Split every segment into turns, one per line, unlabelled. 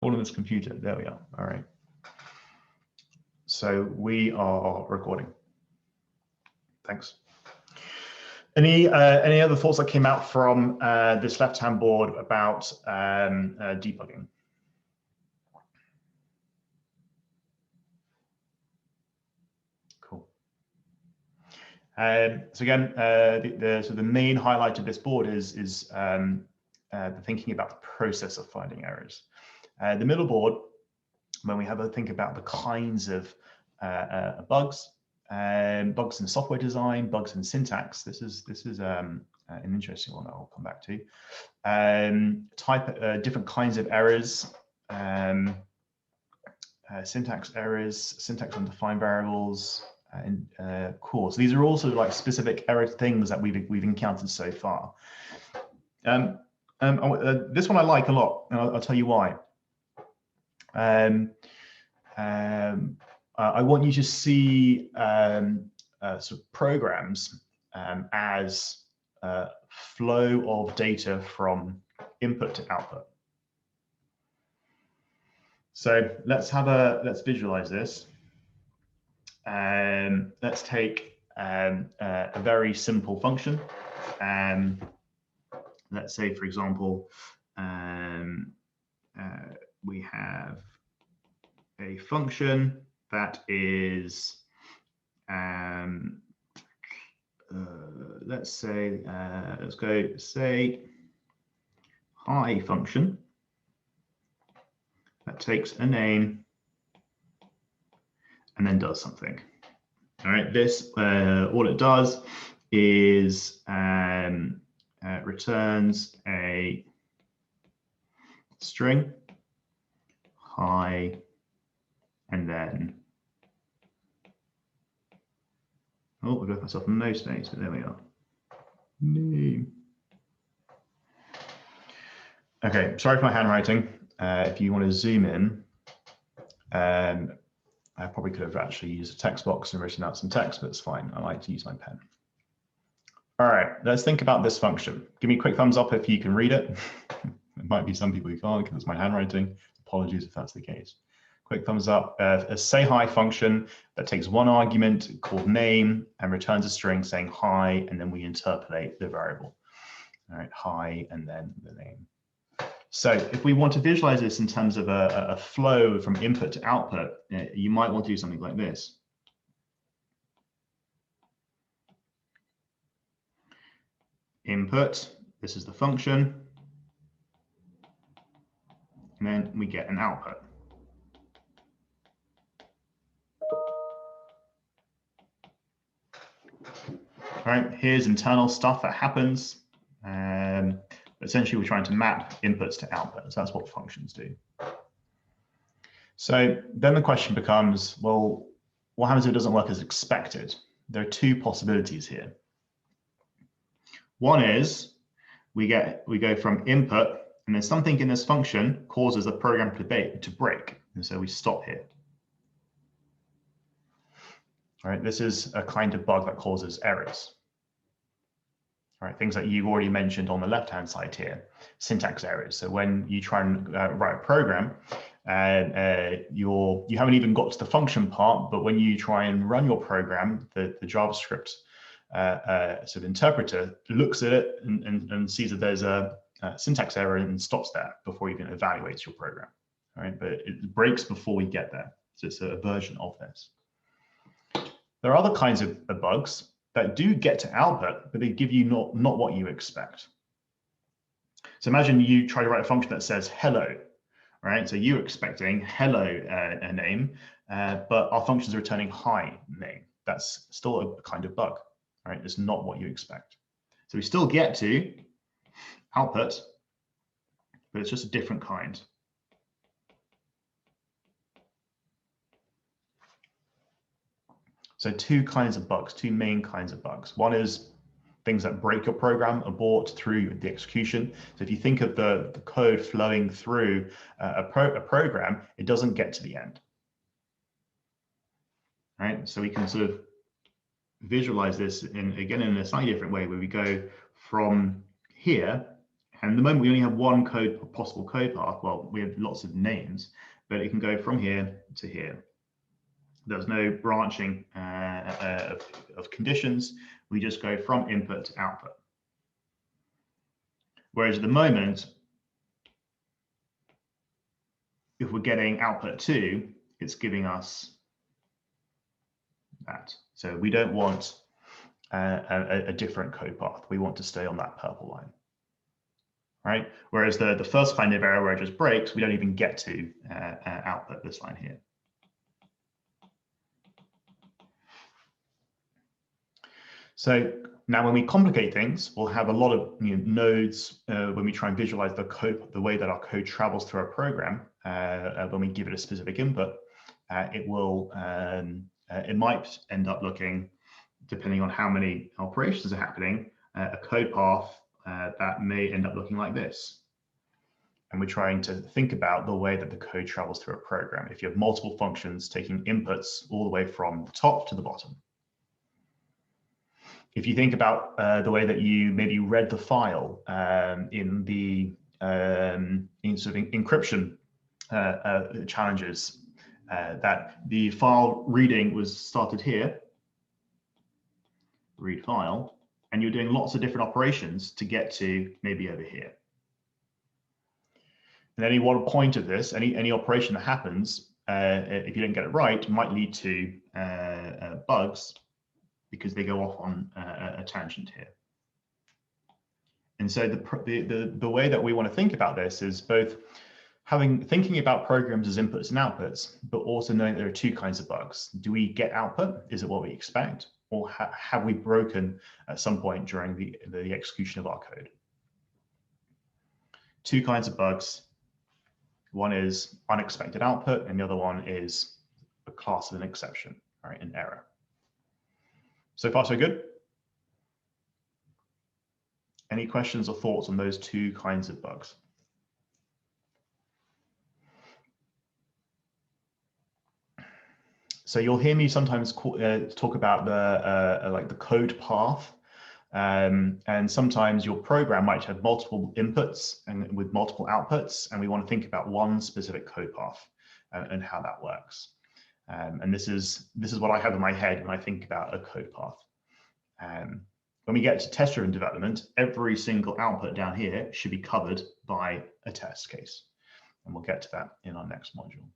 all on this computer. There we are. All right. So we are recording. Thanks. Any other thoughts that came out from this left-hand board about debugging? Cool. So again, the main highlight of this board is the thinking about the process of finding errors. The middle board, when we have a think about the kinds of bugs, bugs in software design, bugs in syntax. This is an interesting one that I'll come back to. Different kinds of errors, syntax errors, syntax undefined variables, and cool. So these are also like specific error things that we've encountered so far. This one I like a lot, and I'll tell you why. I want you to see sort of programs as a flow of data from input to output. So let's visualize this. Let's take a very simple function. Let's say, for example, we have a function that is, let's say, let's go say hi function that takes a name and then does something. All right, this all it does is returns a string hi, and then, oh, I've left myself no space, but there we are. Name. Okay, sorry for my handwriting. If you want to zoom in, I probably could have actually used a text box and written out some text, but it's fine. I like to use my pen. All right, let's think about this function. Give me a quick thumbs up if you can read it. There might be some people who can't because it's my handwriting. Apologies if that's the case. Quick thumbs up. A say hi function that takes one argument called name and returns a string saying hi, and then we interpolate the variable. All right, hi, and then the name. So if we want to visualize this in terms of a flow from input to output, you might want to do something like this. Input, this is the function, and then we get an output. All right, here's internal stuff that happens. Essentially, we're trying to map inputs to outputs. That's what functions do. So then the question becomes, well, what happens if it doesn't work as expected? There are two possibilities here. One is we go from input, and then something in this function causes the program to break, and so we stop here. All right, this is a kind of bug that causes errors. All right, things that you've already mentioned on the left-hand side here, syntax errors. So when you try and write a program, you haven't even got to the function part, but when you try and run your program, the JavaScript sort of interpreter looks at it and sees that there's a syntax error and stops that before you even evaluate your program. All right, but it breaks before we get there. So it's a version of this. There are other kinds of bugs that do get to output, but they give you not what you expect. So imagine you try to write a function that says hello, right? So you're expecting hello a name, but our function is returning hi name. That's still a kind of bug, right? It's not what you expect. So we still get to output, but it's just a different kind. So two kinds of bugs, two main kinds of bugs. One is things that break your program, abort through the execution. So if you think of the code flowing through a program, it doesn't get to the end. Right? So we can sort of visualize this again in a slightly different way, where we go from here And at the moment, we only have one possible code path. Well, we have lots of names, but it can go from here to here. There's no branching of conditions. We just go from input to output. Whereas at the moment, if we're getting output 2, it's giving us that. So we don't want a different code path. We want to stay on that purple line, right? Whereas the first kind of error where it just breaks, we don't even get to output this line here. So now when we complicate things, we'll have a lot of nodes when we try and visualize the code, the way that our code travels through our program. When we give it a specific input, it might end up looking, depending on how many operations are happening, a code path that may end up looking like this. And we're trying to think about the way that the code travels through a program. If you have multiple functions taking inputs all the way from the top to the bottom. If you think about the way that you maybe read the file in the sort of encryption challenges, that the file reading was started here, read file, and you're doing lots of different operations to get to maybe over here. And any one point of this, any operation that happens, if you don't get it right, might lead to bugs, because they go off on a tangent here. And so the way that we want to think about this is both thinking about programs as inputs and outputs, but also knowing there are two kinds of bugs. Do we get output? Is it what we expect? Or have we broken at some point during the execution of our code? Two kinds of bugs. One is unexpected output, and the other one is a class of an exception, right, an error. So far, so good? Any questions or thoughts on those two kinds of bugs? So you'll hear me sometimes talk about the code path, and sometimes your program might have multiple inputs and with multiple outputs, and we want to think about one specific code path and how that works. And this is what I have in my head when I think about a code path. When we get to test-driven development, every single output down here should be covered by a test case. And we'll get to that in our next module.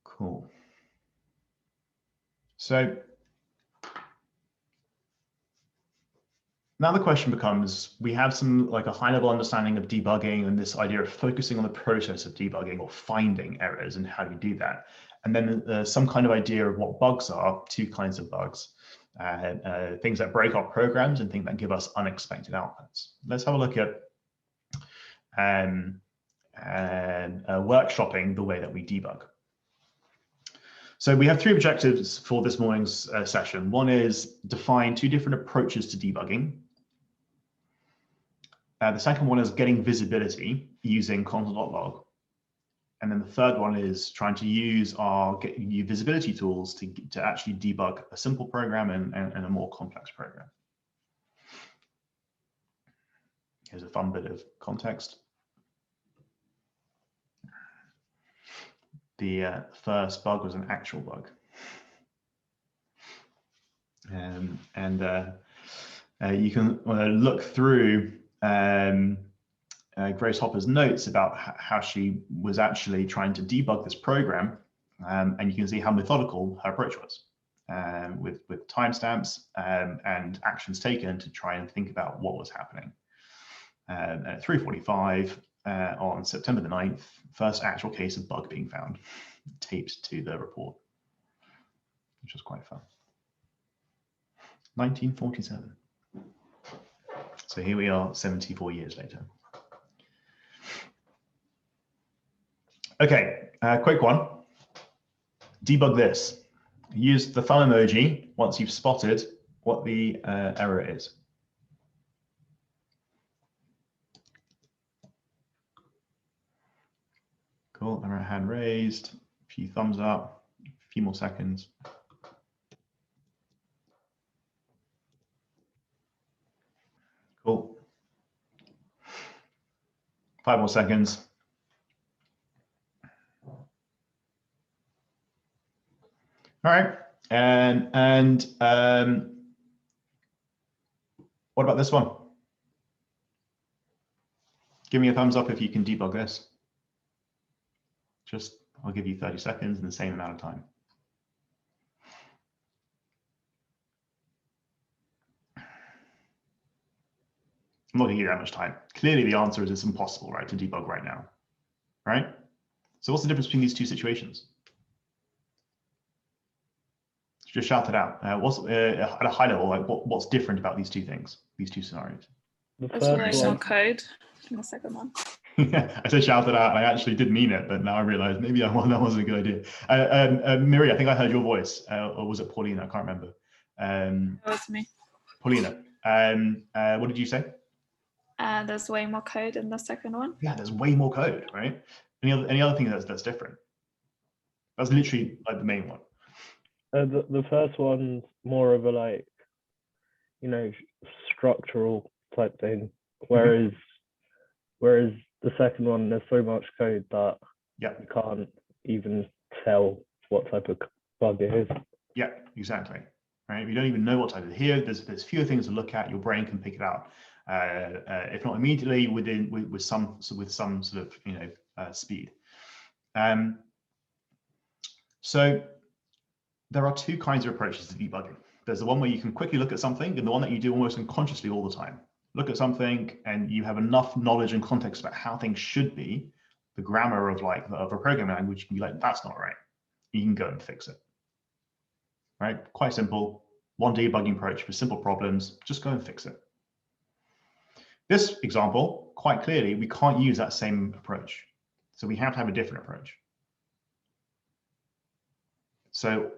Cool. So now the question becomes, we have a high level understanding of debugging and this idea of focusing on the process of debugging or finding errors and how do we do that. And then some kind of idea of what bugs are, two kinds of bugs, things that break our programs and things that give us unexpected outputs. Let's have a look at workshopping the way that we debug. So we have three objectives for this morning's session. One is define two different approaches to debugging. The second one is getting visibility using console.log. And then the third one is trying to use our visibility tools to actually debug a simple program and a more complex program. Here's a fun bit of context. The first bug was an actual bug. You can look through Grace Hopper's notes about how she was actually trying to debug this program, and you can see how methodical her approach was, with timestamps and actions taken to try and think about what was happening. At 3:45 on September the 9th, first actual case of bug being found, taped to the report, which was quite fun. 1947. So here we are 74 years later. Okay, quick one. Debug this. Use the thumb emoji once you've spotted what the error is. Cool, error hand raised, a few thumbs up, a few more seconds. 5 more seconds. All right, and what about this one? Give me a thumbs up if you can debug this. I'll give you 30 seconds in the same amount of time. I'm not gonna give you that much time. Clearly the answer is it's impossible, right, to debug right now, right? So what's the difference between these two situations? Just shout it out. What's at a high level, like what's different about these two things, these two scenarios?
There's way more code in the second one.
Yeah, I said shout it out. I actually did mean it, but now I realize maybe that wasn't a good idea. Miri, I think I heard your voice, or was it Paulina? I can't remember.
That was me.
Paulina, what did you say?
There's way more code in the second one.
Yeah, there's way more code, right? Any other thing that's different? That's literally like the main one.
The first one's more of a like, you know, structural type thing, whereas the second one, there's so much code that you can't even tell what type of bug it is.
Yeah, exactly. Right. If you don't even know what type of here, there's fewer things to look at. Your brain can pick it out, if not immediately, with some sort of speed. So there are two kinds of approaches to debugging. There's the one where you can quickly look at something, and the one that you do almost unconsciously all the time. Look at something and you have enough knowledge and context about how things should be, the grammar of a programming language, you can be like, that's not right. You can go and fix it. Right? Quite simple. One debugging approach for simple problems, just go and fix it. This example, quite clearly, we can't use that same approach. So we have to have a different approach. So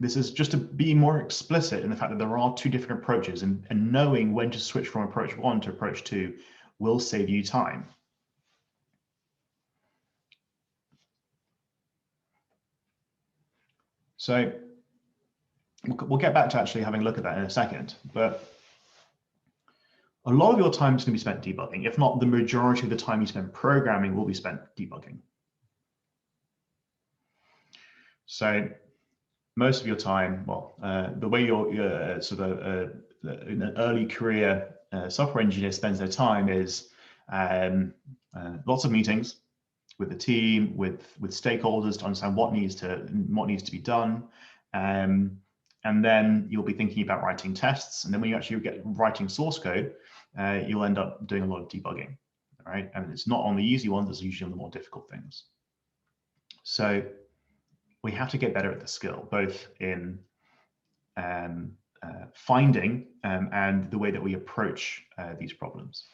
this is just to be more explicit in the fact that there are two different approaches, and knowing when to switch from approach 1 to approach 2 will save you time. So we'll get back to actually having a look at that in a second, but a lot of your time is going to be spent debugging. If not the majority of the time you spend programming will be spent debugging. So most of your time, well, the way your sort of an early career software engineer spends their time is lots of meetings with the team, with stakeholders to understand what needs to be done, and then you'll be thinking about writing tests. And then when you actually get writing source code, you'll end up doing a lot of debugging. All right, and it's not on the easy ones; it's usually on the more difficult things. So we have to get better at the skill, both in finding and the way that we approach these problems.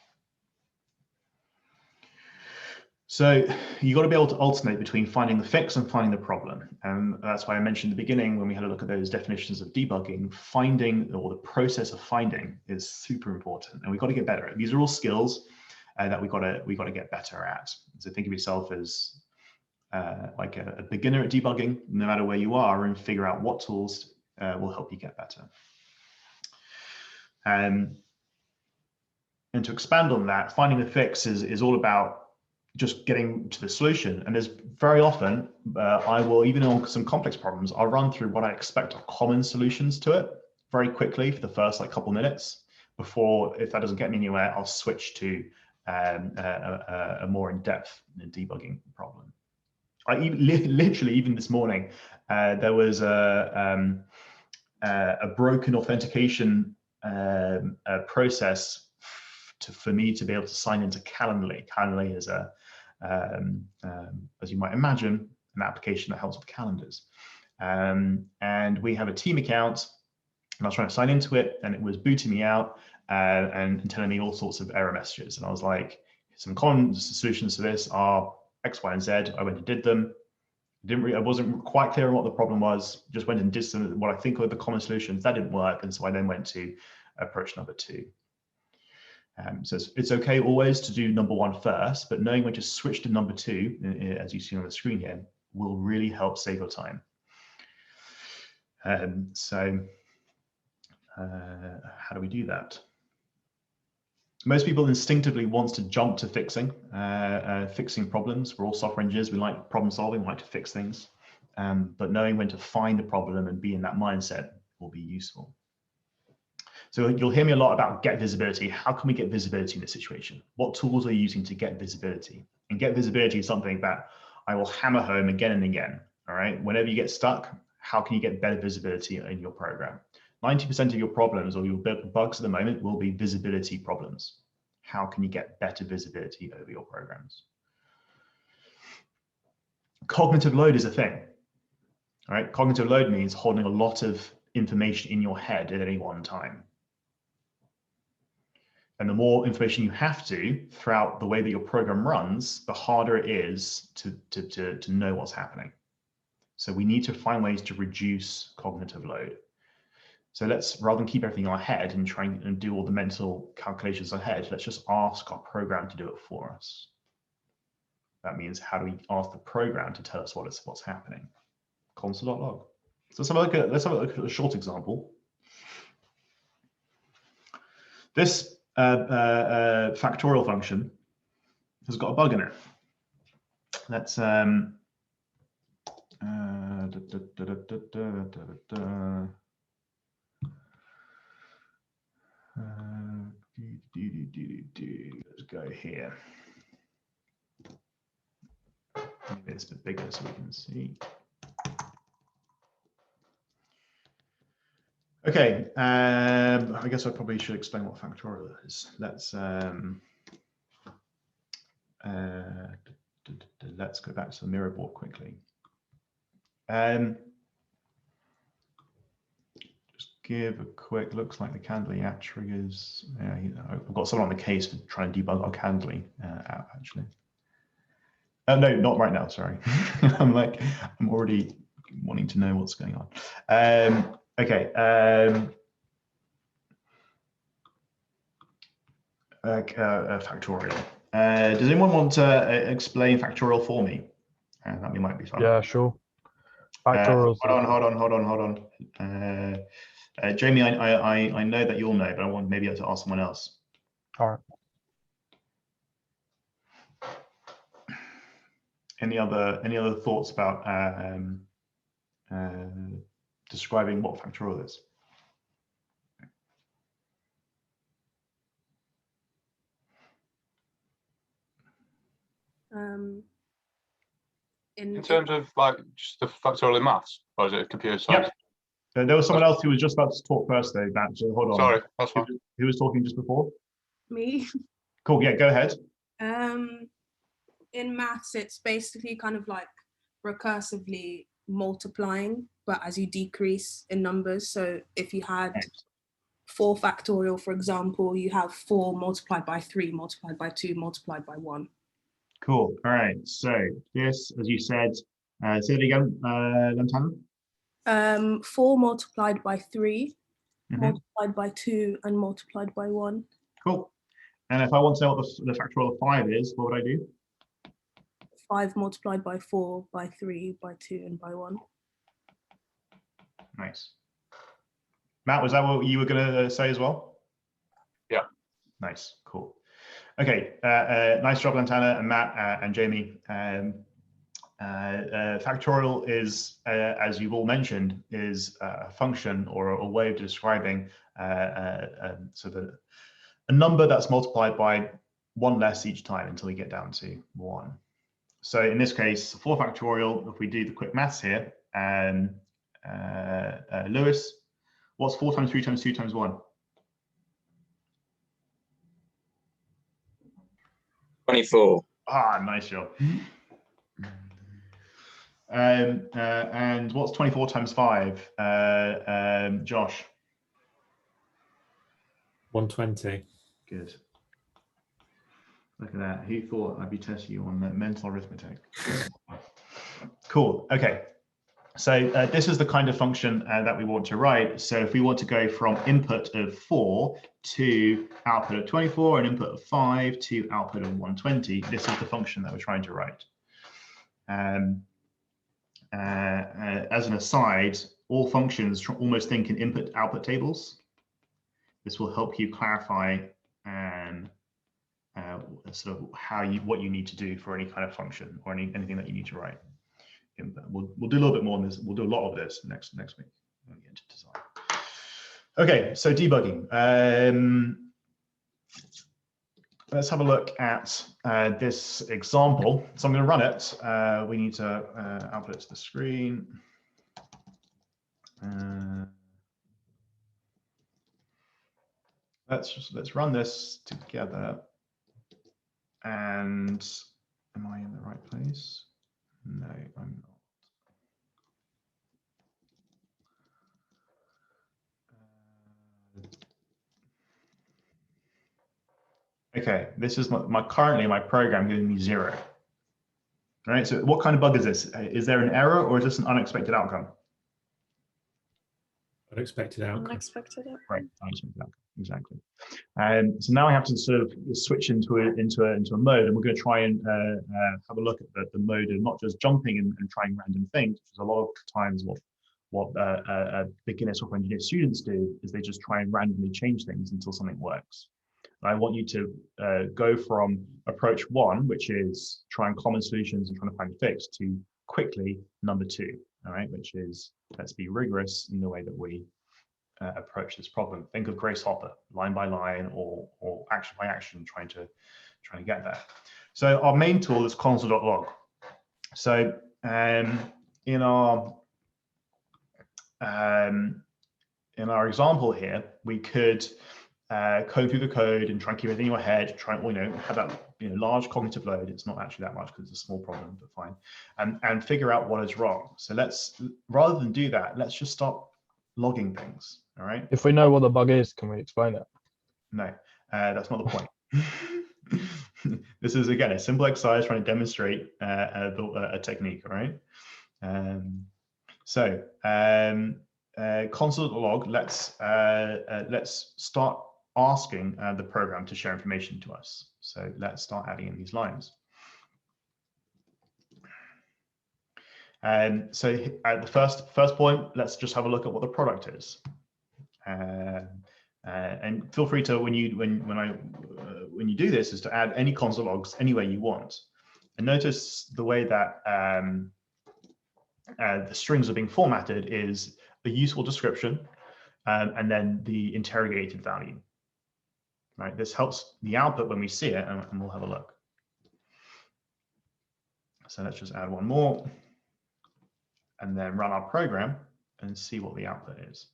So you've got to be able to alternate between finding the fix and finding the problem. And that's why I mentioned at the beginning when we had a look at those definitions of debugging, finding, or the process of finding, is super important. And we've got to get better at it. These are all skills that we've got to get better at. So think of yourself as like a beginner at debugging, no matter where you are, and figure out what tools will help you get better. And to expand on that, finding the fix is all about just getting to the solution. And there's very often, I will, even on some complex problems, I'll run through what I expect are common solutions to it very quickly for the first like couple minutes before, if that doesn't get me anywhere, I'll switch to a more in-depth debugging problem. Literally, even this morning, there was a broken authentication process for me to be able to sign into Calendly. Calendly is as you might imagine, an application that helps with calendars. And we have a team account, and I was trying to sign into it, and it was booting me out and telling me all sorts of error messages. And I was like, some common solutions to this are X, Y, and Z. I went and did them. I wasn't quite clear on what the problem was. Just went and did some what I think are the common solutions. That didn't work, and so I then went to approach number 2. So it's okay always to do number 1 first, but knowing when to switch to number 2, as you see on the screen here, will really help save your time. So how do we do that? Most people instinctively want to jump to fixing problems. We're all software engineers. We like problem solving, we like to fix things. But knowing when to find a problem and be in that mindset will be useful. So you'll hear me a lot about get visibility. How can we get visibility in this situation? What tools are you using to get visibility? And get visibility is something that I will hammer home again and again. All right. Whenever you get stuck, how can you get better visibility in your program? 90% of your problems or your bugs at the moment will be visibility problems. How can you get better visibility over your programs? Cognitive load is a thing. All right. Cognitive load means holding a lot of information in your head at any one time. And the more information you have to throughout the way that your program runs, the harder it is to know what's happening. So we need to find ways to reduce cognitive load. So let's, rather than keep everything in our head and try and do all the mental calculations ahead, let's just ask our program to do it for us. That means, how do we ask the program to tell us what's happening? Console.log. So let's have a look at a short example. This factorial function has got a bug in it. Let's let's go here. Maybe it's a bit bigger so we can see. Okay, I guess I probably should explain what factorial is. Let's go back to the mirror board quickly. Just give a quick, looks like the Candly app triggers. I've got someone on the case to try and debug our Candly app actually. No, not right now, sorry. I'm already wanting to know what's going on. Okay. Factorial. Does anyone want to explain factorial for me? That might be fun.
Yeah, sure. Factorial.
Hold on. Jamie, I know that you'll know, but I want maybe to ask someone else.
All right.
Any other thoughts about describing what factorial is?
In terms of like just the factorial in maths, or is it computer science?
Yep. There was someone else who was just about to talk first, though. So hold on.
Sorry, that's fine.
Who was talking just before?
Me.
Cool. Yeah, go ahead.
In maths, it's basically kind of like recursively multiplying, but as you decrease in numbers. So if you had 4 factorial, for example, you have 4 multiplied by 3, multiplied by 2, multiplied by 1.
Cool. All right. So this, as you said, say it again, Lantana.
4 multiplied by 3, multiplied by 2, and multiplied by 1.
Cool. And if I want to know what the factorial of 5 is, what would I do?
5 multiplied by 4, by 3, by 2, and by 1.
Nice. Matt, was that what you were going to say as well?
Yeah.
Nice. Cool. Okay. Nice job, Lantana and Matt and Jamie. Factorial is, as you've all mentioned, is a function or a way of describing sort of a number that's multiplied by 1 less each time until we get down to 1. So in this case, 4 factorial, if we do the quick maths here, Lewis, what's 4 times 3 times 2 times 1?
24.
Ah, nice job. And what's 24 times 5? Josh?
120.
Good. Look at that. Who thought I'd be testing you on mental arithmetic? Cool. Okay. So this is the kind of function that we want to write. So if we want to go from input of 4 to output of 24 and input of 5 to output of 120, this is the function that we're trying to write. As an aside, all functions almost think in input-output tables. This will help you clarify sort of what you need to do for any kind of function or anything that you need to write. We'll do a little bit more on this. We'll do a lot of this next week when we get into design. Okay, so debugging. Let's have a look at this example. So I'm going to run it. We need to output it to the screen. Let's run this together. And am I in the right place? No, I'm not. Okay, this is currently my program giving me 0. All right, so what kind of bug is this? Is there an error or is this an unexpected outcome?
Unexpected outcome.
Unexpected outcome.
Right, unexpected outcome, exactly. So now I have to sort of switch into a mode, and we're going to try and have a look at the mode of not just jumping and trying random things, which is a lot of times what beginner software engineer students do, is they just try and randomly change things until something works. And I want you to go from approach 1, which is trying common solutions and trying to find a fix, to quickly number 2, all right, which is let's be rigorous in the way that we approach this problem. Think of Grace Hopper, line by line or action by action, trying to get there. So our main tool is console.log. So in our example here, we could code through the code and try and keep everything in your head, try and have that large cognitive load. It's not actually that much because it's a small problem, but fine, and figure out what is wrong. So rather than do that, let's just start logging things. All right.
If we know what the bug is, can we explain it?
No, that's not the point. This is, again, a simple exercise trying to demonstrate a technique. All right. Console.log. Let's start asking the program to share information to us. So let's start adding in these lines. So at the first point, let's just have a look at what the product is. And feel free to, when you do this, is to add any console logs anywhere you want. And notice the way that the strings are being formatted is a useful description and then the interrogated value. Right, this helps the output when we see it, and we'll have a look. So let's just add one more and then run our program and see what the output is.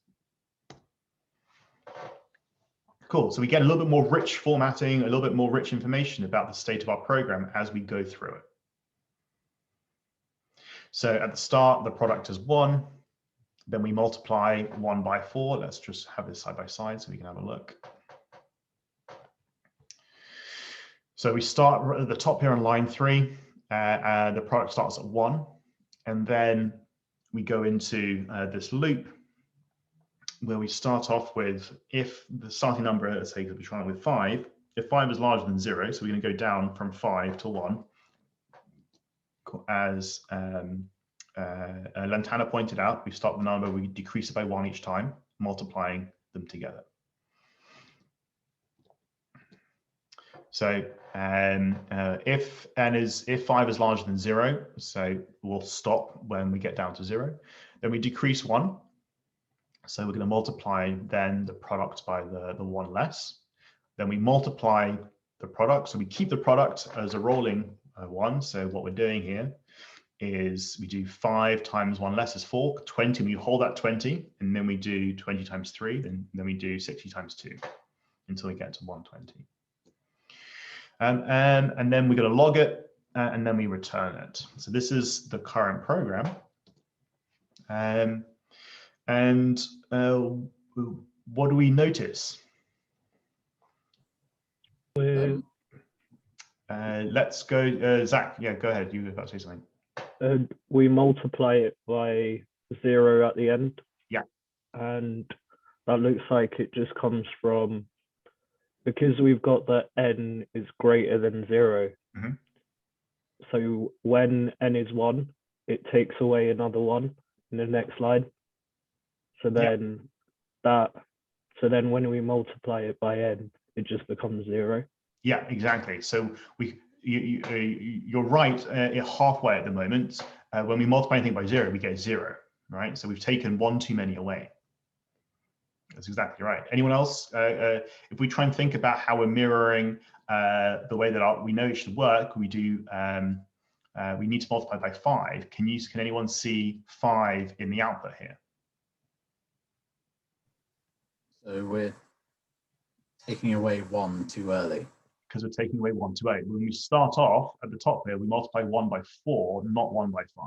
Cool, so we get a little bit more rich formatting, a little bit more rich information about the state of our program as we go through it. So at the start, the product is 1, then we multiply 1 by 4. Let's just have this side by side so we can have a look. So we start at the top here on line 3, the product starts at 1, and then we go into this loop where we start off with, if the starting number, let's say we're trying with 5, if 5 is larger than 0, so we're going to go down from 5 to 1, as Lantana pointed out, we start the number, we decrease it by 1 each time, multiplying them together. So if 5 is larger than 0, so we'll stop when we get down to 0. Then we decrease 1. So we're going to multiply then the product by the 1 less. Then we multiply the product. So we keep the product as a rolling 1. So what we're doing here is we do 5 times 1 less is 4, 20. We hold that 20, and then we do 20 times 3. Then we do 60 times 2 until we get to 120. And then we're going to log it, and then we return it. So this is the current program. What do we notice? Let's go, Zach. Yeah, go ahead. You were about to say something.
We multiply it by 0 at the end.
Yeah.
And that looks like it just comes from, because we've got that n is greater than 0.
Mm-hmm.
So when n is 1, it takes away another 1 in the next line. So then when we multiply it by n, it just becomes 0.
Yeah, exactly. So you're right, halfway at the moment. When we multiply anything by 0, we get 0, right? So we've taken one too many away. That's exactly right. Anyone else? If we try and think about how we're mirroring the way that we know it should work, we do. We need to multiply by 5. Can anyone see 5 in the output here?
So we're taking away 1 too early.
Because we're taking away 1 too early. When we start off at the top here, we multiply 1 by 4, not 1 by 5.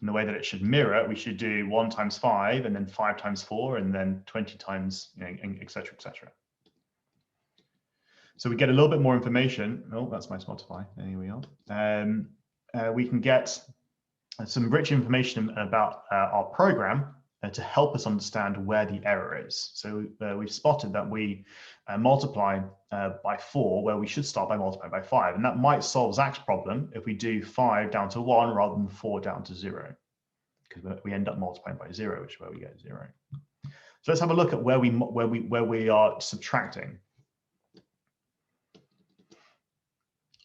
In the way that it should mirror, we should do 1 times 5, and then 5 times 4, and then 20 times, et cetera, et cetera. So we get a little bit more information. Oh, that's my Spotify. There we are. We can get some rich information about our program to help us understand where the error is. So we've spotted that we multiply by 4, where we should start by multiplying by 5. And that might solve Zach's problem if we do 5 down to 1 rather than 4 down to 0, because we end up multiplying by 0, which is where we get 0. So let's have a look at where we are subtracting.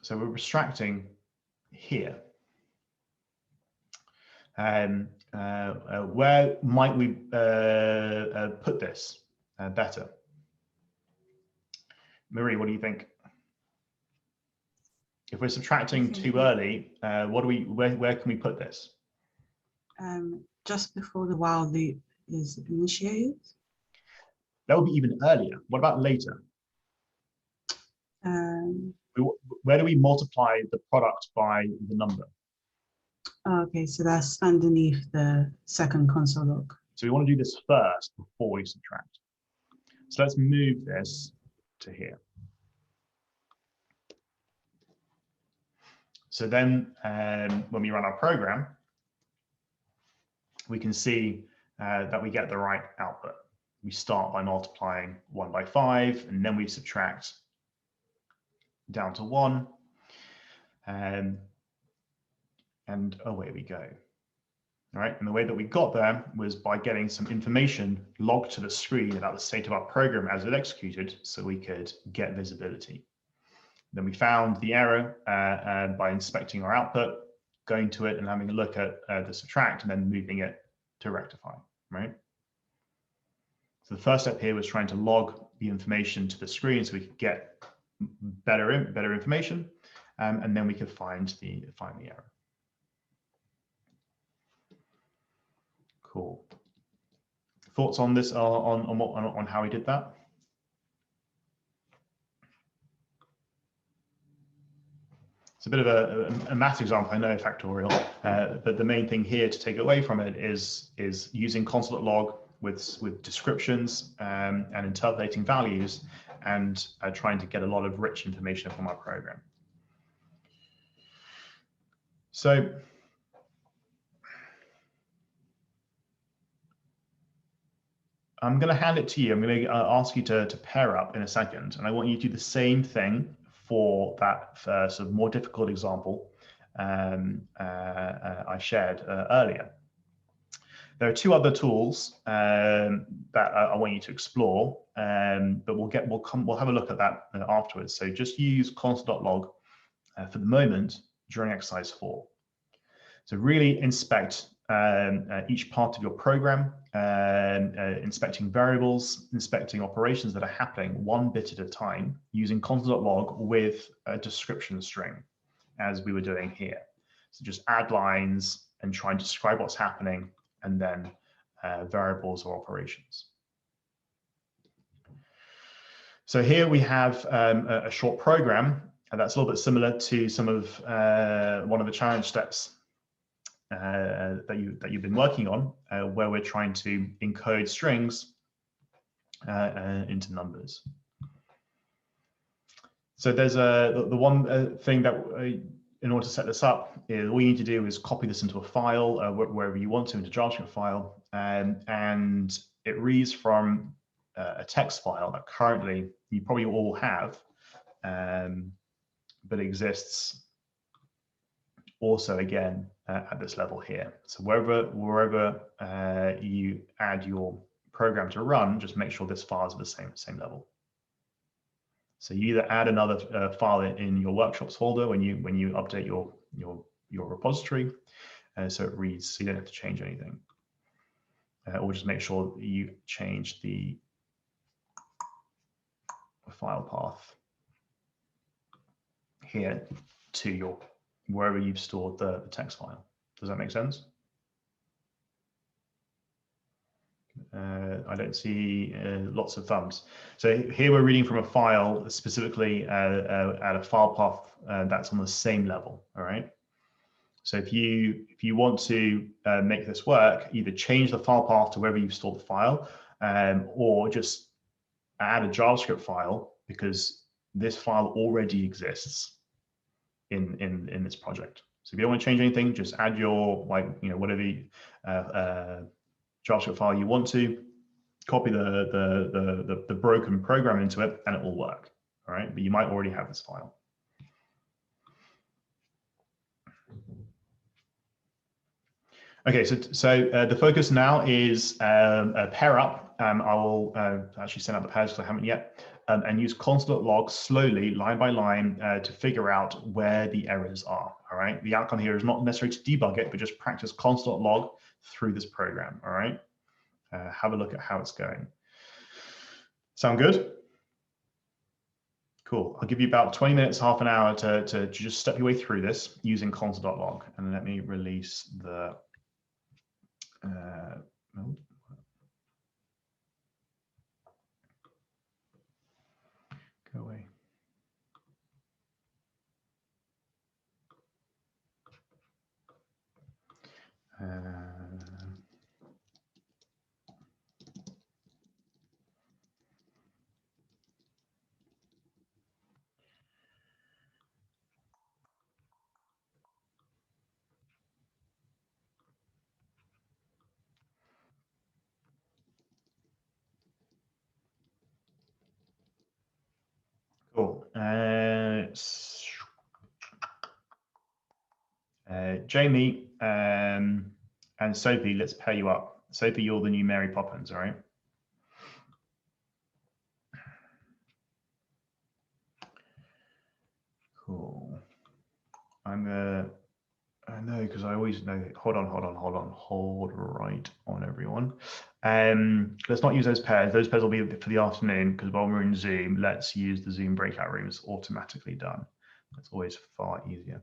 So we're subtracting here. Where might we put this better? Marie, what do you think? If we're subtracting too early, where can we put this?
Just before the while loop is initiated.
That would be even earlier. What about later? Where do we multiply the product by the number?
Okay, so that's underneath the second console log.
So we want to do this first before we subtract. So let's move this to here. So then when we run our program, we can see that we get the right output. We start by multiplying 1 by 5, and then we subtract down to 1. And away we go. All right, and the way that we got there was by getting some information logged to the screen about the state of our program as it executed, so we could get visibility. Then we found the error by inspecting our output, going to it and having a look at the subtract, and then moving it to rectify, right? So the first step here was trying to log the information to the screen so we could get better information, and then we could find the error. Cool. Thoughts on this, on how we did that? It's a bit of a math example, I know, factorial, but the main thing here to take away from it is using console.log with descriptions and interpolating values, and trying to get a lot of rich information from our program. So I'm going to hand it to you. I'm going to ask you to pair up in a second, and I want you to do the same thing for that sort of more difficult example I shared earlier. There are 2 other tools that I want you to explore, but we'll have a look at that afterwards. So just use console.log for the moment during exercise 4. So really inspect each part of your program, inspecting variables, inspecting operations that are happening 1 bit at a time, using console.log with a description string, as we were doing here. So just add lines and try and describe what's happening, and then variables or operations. So here we have a short program, and that's a little bit similar to some of one of the challenge steps that you've been working on, where we're trying to encode strings into numbers. So there's the one thing that in order to set this up is all you need to do is copy this into a file wherever you want to, into a JavaScript file, and it reads from a text file that currently you probably all have, but exists also again at this level here. So wherever you add your program to run, just make sure this file is at the same level. So you either add another file in your workshops folder when you update your repository, so it reads, so you don't have to change anything, or just make sure that you change the file path here to your wherever you've stored the text file. Does that make sense? I don't see lots of thumbs. So here we're reading from a file, specifically at a file path that's on the same level. All right. So if you want to make this work, either change the file path to wherever you've stored the file, or just add a JavaScript file, because this file already exists in this project. So if you don't want to change anything, just add your whatever JavaScript file you want to, copy the broken program into it, and it will work. All right, but you might already have this file. Okay, so the focus now is pair up. I will actually send out the pairs because I haven't yet, and use console.log slowly, line by line, to figure out where the errors are. All right, the outcome here is not necessarily to debug it, but just practice console.log through this program. All right, have a look at how it's going. Sound good? Cool. I'll give you about 20 minutes, half an hour to just step your way through this using console.log, and let me release the. No. Go away. Cool. Jamie and Sophie, let's pair you up. Sophie, you're the new Mary Poppins, all right? Cool. I know, because I always know. Hold right on, everyone. Let's not use those pairs. Those pairs will be for the afternoon, because while we're in Zoom, let's use the Zoom breakout rooms automatically done. That's always far easier.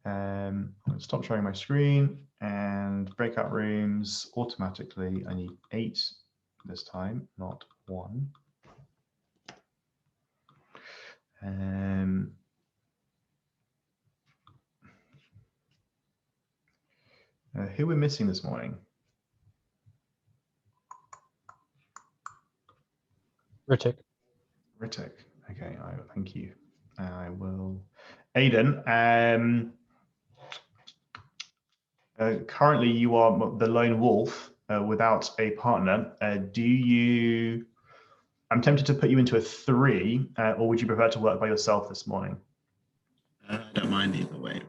I'm going to stop sharing my screen, and breakout rooms automatically. I need 8 this time, not 1. Who we're missing this morning?
Ritik.
Ritik. Okay, thank you. I will. Aiden, currently you are the lone wolf without a partner. I'm tempted to put you into a 3, or would you prefer to work by yourself this morning?
I don't mind either way.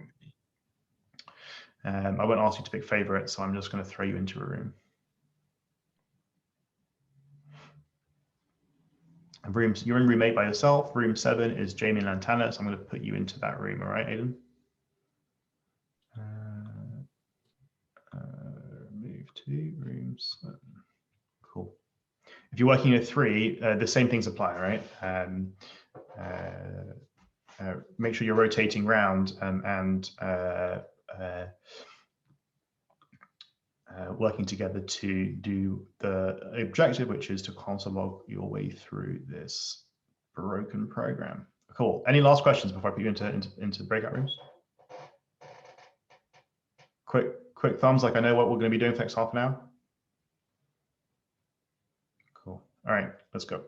I won't ask you to pick favorite, so I'm just going to throw you into a room. You're in room 8 by yourself. Room 7 is Jamie Lantana, so I'm going to put you into that room. All right, Aiden? Move to room 7. Cool. If you're working in a 3, the same things apply, right? Make sure you're rotating round and working together to do the objective, which is to console log your way through this broken program. Cool. Any last questions before I put you into breakout rooms? Quick thumbs, like I know what we're going to be doing for the next half an hour. Cool. All right, let's go.